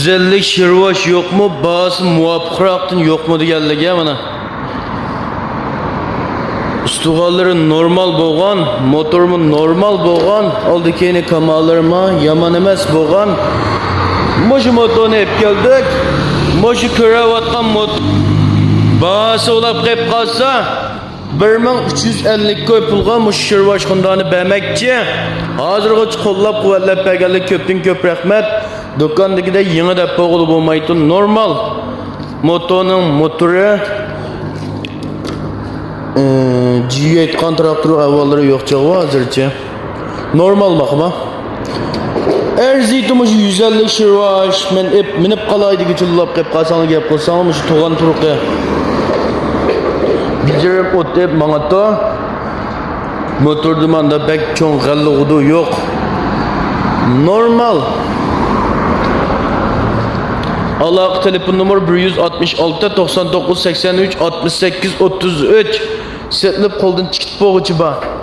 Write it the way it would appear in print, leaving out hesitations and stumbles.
150 şirvaş yok mu? Bazı muvaffakiyatın yok mu deganligi mana. Ustug'anlari normal bo'lgan, motormi normal bo'lgan, oldi-keyni kamallarima yomon emas bo'lgan. Mo'shu motorni olib keldik. Mo'shu ko'rayotgan motor bahası olab qolib qolsa 1350 koy pulga mush shirvash xundani bermoqchi. Hozirgacha qo'llab quvvatlab berganlik ko'pdan ko'p rahmat. Do'kondagida yangi deb bo'g'ilib bo'lmaydi. Normal motorning motori G8 kontraktor avvallari yo'q chog'i hozircha. Normal bakma. Erziytimiz 150 shirvash men minib qolaydi chullab qolib qolsangiz gap qilsam shu to'g'an turuqi. Bitirib o'tib mangata motorda manda bek cho'ng g'allig'udu yo'q. Normal. Aloqa telefon numar 166 99 83 68 33. Setlib qo'ldan chiqib bo'g'ichi bor.